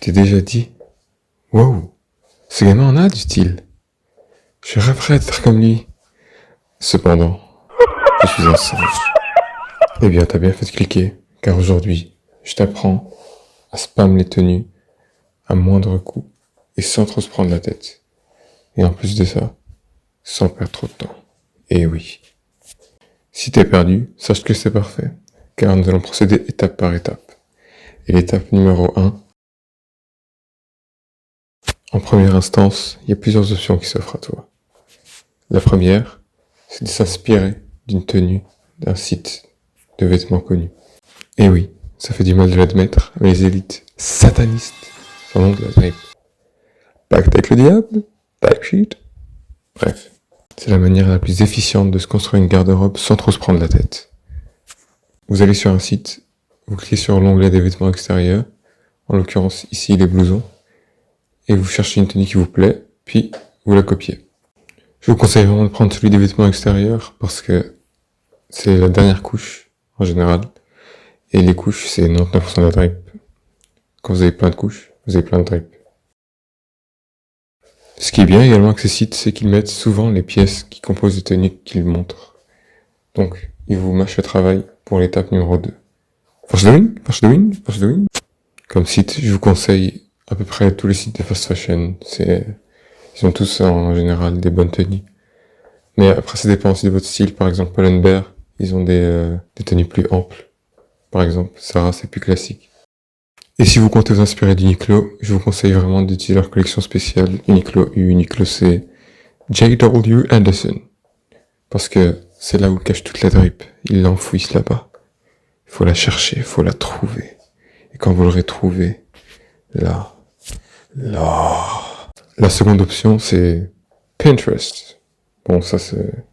t'es déjà dit, wow, ce gamin en a du style. Je rêverais d'être comme lui. Cependant, je suis un singe. Eh bien, t'as bien fait de cliquer, car aujourd'hui, je t'apprends à spam les tenues à moindre coût et sans trop se prendre la tête. Et en plus de ça, sans perdre trop de temps. Et oui. Si t'es perdu, sache que c'est parfait, car nous allons procéder étape par étape. Et l'étape numéro 1, en première instance, il y a plusieurs options qui s'offrent à toi. La première, c'est de s'inspirer d'une tenue d'un site de vêtements connu. Et oui, ça fait du mal de l'admettre, mais les élites satanistes sont donc de la grippe. Pacte avec le diable, backsheet. Bref, c'est la manière la plus efficiente de se construire une garde-robe sans trop se prendre la tête. Vous allez sur un site, vous cliquez sur l'onglet des vêtements extérieurs, en l'occurrence ici les blousons, et vous cherchez une tenue qui vous plaît, puis vous la copiez. Je vous conseille vraiment de prendre celui des vêtements extérieurs parce que c'est la dernière couche en général, et les couches c'est 99% de la drip. Quand vous avez plein de couches, vous avez plein de drip. Ce qui est bien également avec ces sites, c'est qu'ils mettent souvent les pièces qui composent les tenues qu'ils montrent. Donc, ils vous mâchent le travail pour l'étape numéro 2. Foreshadowing. Comme site, je vous conseille à peu près tous les sites de fast fashion. Ils ont tous en général des bonnes tenues. Mais après, ça dépend aussi de votre style. Par exemple, Pull&Bear, ils ont des tenues plus amples. Par exemple, Zara, c'est plus classique. Et si vous comptez vous inspirer d'Uniqlo, je vous conseille vraiment d'utiliser leur collection spéciale Uniqlo U, Uniqlo C, J.W. Anderson. Parce que c'est là où cache toute la drip. Ils l'enfouissent là-bas. Il faut la chercher, il faut la trouver. Et quand vous l'aurez trouvée, là. La seconde option, c'est Pinterest. Bon, ça c'est...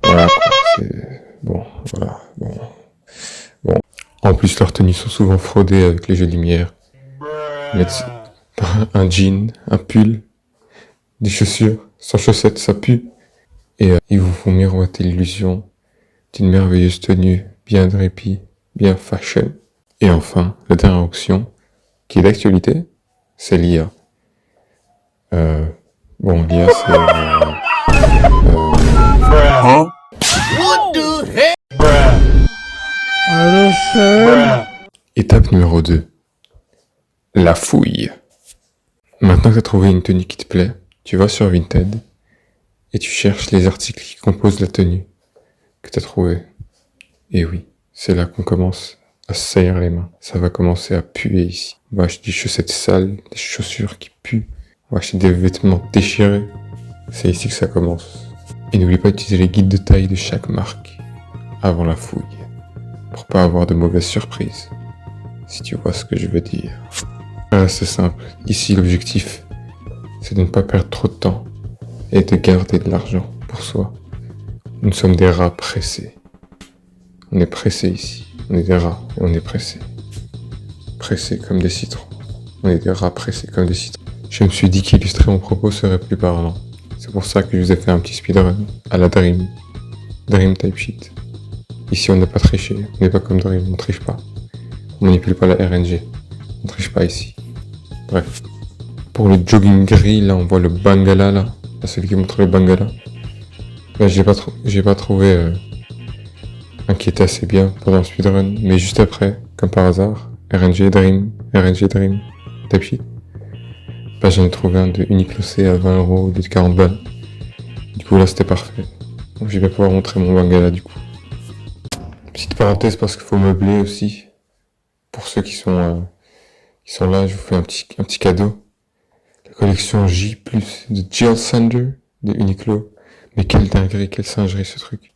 Voilà, quoi. Bon. En plus, leurs tenues sont souvent fraudées avec les jeux de lumière. Ils mettent un jean, un pull, des chaussures, sans chaussettes, ça pue. Et ils vous font miroiter l'illusion d'une merveilleuse tenue, bien drippy, bien fashion. Et enfin, la dernière option, qui est d'actualité, c'est l'IA. L'IA c'est... Étape numéro 2. La fouille. Maintenant que tu as trouvé une tenue qui te plaît, tu vas sur Vinted et tu cherches les articles qui composent la tenue que tu as trouvée. Et oui, c'est là qu'on commence à se saillir les mains. Ça va commencer à puer ici. On va acheter des chaussettes sales, des chaussures qui puent. On va acheter des vêtements déchirés. C'est ici que ça commence. Et n'oublie pas d'utiliser les guides de taille de chaque marque avant la fouille, pour pas avoir de mauvaises surprises, si tu vois ce que je veux dire. C'est simple, ici l'objectif, c'est de ne pas perdre trop de temps et de garder de l'argent pour soi. Nous sommes des rats pressés. On est pressés ici, on est des rats et on est pressés. Pressés comme des citrons. On est des rats pressés comme des citrons. Je me suis dit qu'illustrer mon propos serait plus parlant. C'est pour ça que je vous ai fait un petit speedrun à la Dream type sheet. Ici on n'a pas triché, on n'est pas comme Dream, on triche pas. On manipule pas la RNG, on triche pas ici. Bref. Pour le jogging gris, là on voit le Bangala là, celui qui montre le Bangala. Là j'ai pas trouvé un qui était assez bien pendant le speedrun, mais juste après, comme par hasard, RNG Dream, type sheet. Bah j'en ai trouvé un de Uniqlo C à 20€ au lieu de 40 balles. Du coup là c'était parfait. Donc je vais pouvoir montrer mon Bangala du coup. Petite parenthèse parce qu'il faut meubler aussi. Pour ceux qui sont là, je vous fais un petit cadeau. La collection J+, de Jill Sander de Uniqlo. Mais quelle dinguerie, quelle singerie ce truc.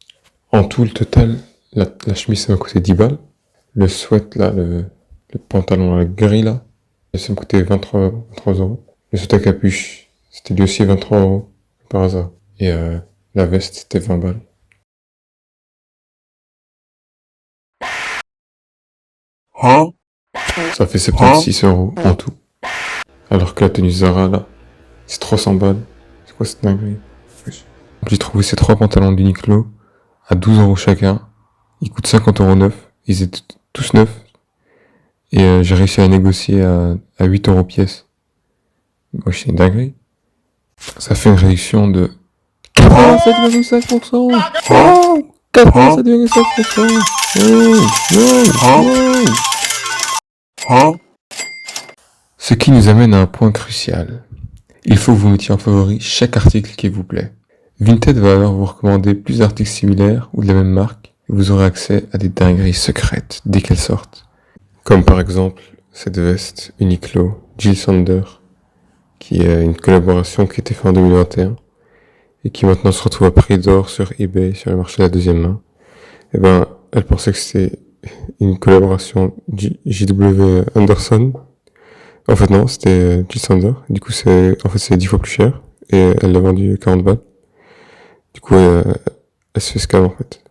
En tout, le total, la chemise ça m'a coûté 10 balles. Le sweat là, le pantalon gris là, ça m'a coûté 23 €. Le sweat à capuche, c'était lui aussi 23 € par hasard. Et la veste, c'était 20 balles. Ça fait 76 € en tout. Alors que la tenue Zara là, c'est 300 balles. C'est quoi cette dinguerie? J'ai trouvé ces 3 pantalons d'Uniqlo à 12 € chacun. Ils coûtent 50 € neufs. Ils étaient tous neufs. Et j'ai réussi à négocier à 8 € pièce. Moi, c'est une dinguerie. Ça fait une réduction de 87,5%. Oh, 87,5%. Ce qui nous amène à un point crucial. Il faut que vous mettiez en favori chaque article qui vous plaît. Vinted va alors vous recommander plus d'articles similaires ou de la même marque et vous aurez accès à des dingueries secrètes dès qu'elles sortent. Comme par exemple cette veste Uniqlo Jill Sander qui est une collaboration qui a été faite en 2021 et qui maintenant se retrouve à prix d'or sur eBay, sur le marché de la deuxième main. Eh ben, elle pensait que c'était une collaboration JW Anderson. En fait, non, c'était Jill Sander. Du coup, c'est 10 fois plus cher. Et elle l'a vendu 40 balles. Du coup, elle se fait scam, en fait.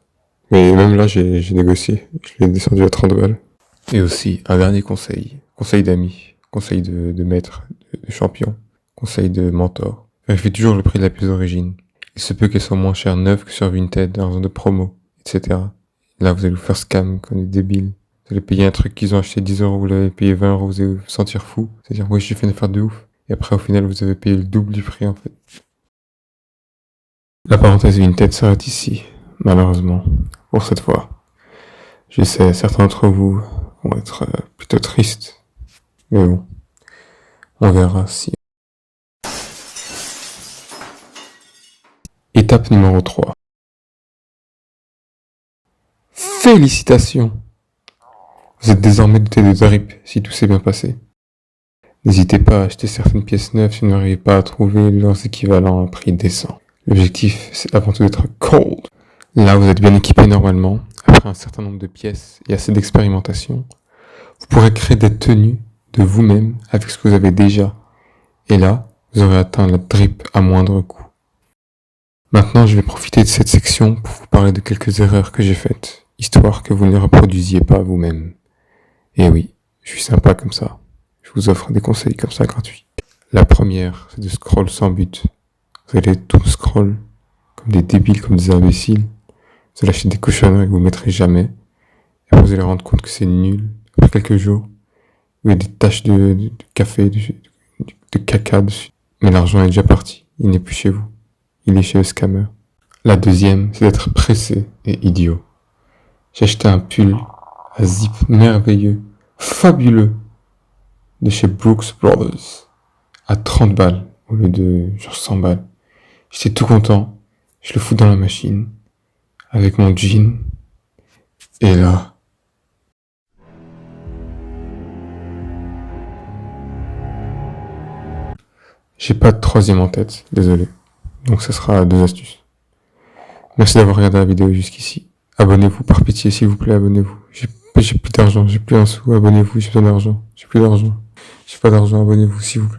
Mais même là, j'ai négocié. Je l'ai descendu à 30 balles. Et aussi, un dernier conseil. Conseil d'amis. Conseil de maître, de champion. Conseil de mentor. Vérifiez toujours le prix de la pièce d'origine. Il se peut qu'elle soit moins chère neuve que sur Vinted, en zone de promo, etc. Là, vous allez vous faire scam comme des débiles. Vous allez payer un truc qu'ils ont acheté 10 €, vous l'avez payé 20 €, vous allez vous sentir fou. C'est-à-dire, oui, j'ai fait une affaire de ouf. Et après, au final, vous avez payé le double du prix, en fait. La parenthèse Vinted s'arrête ici, malheureusement, pour cette fois. Je sais, certains d'entre vous vont être plutôt tristes. Mais bon, on verra si. Étape numéro 3. Félicitations! Vous êtes désormais doté de drip si tout s'est bien passé. N'hésitez pas à acheter certaines pièces neuves si vous n'arrivez pas à trouver leurs équivalents à un prix décent. L'objectif, c'est avant tout d'être cold. Là, vous êtes bien équipé normalement. Après un certain nombre de pièces et assez d'expérimentation, vous pourrez créer des tenues de vous-même avec ce que vous avez déjà. Et là, vous aurez atteint la drip à moindre coût. Maintenant, je vais profiter de cette section pour vous parler de quelques erreurs que j'ai faites, histoire que vous ne les reproduisiez pas vous-même. Et oui, je suis sympa comme ça. Je vous offre des conseils comme ça gratuits. La première, c'est de scroll sans but. Vous allez tout scroll, comme des débiles, comme des imbéciles. Vous allez acheter des cochonneries que vous ne mettrez jamais. Et après, vous allez rendre compte que c'est nul. Après quelques jours, il y a des taches de café, de caca dessus. Mais l'argent est déjà parti. Il n'est plus chez vous. Il est chez le scammer. La deuxième, c'est d'être pressé et idiot. J'ai acheté un pull à zip merveilleux, fabuleux, de chez Brooks Brothers, à 30 balles, au lieu de genre 100 balles. J'étais tout content, je le fous dans la machine, avec mon jean, et là... J'ai pas de troisième en tête, désolé. Donc ça sera 2 astuces. Merci d'avoir regardé la vidéo jusqu'ici. Abonnez-vous, par pitié, s'il vous plaît, abonnez-vous. J'ai plus d'argent, j'ai plus un sou, abonnez-vous, j'ai besoin d'argent. J'ai plus d'argent. J'ai pas d'argent, abonnez-vous, s'il vous plaît.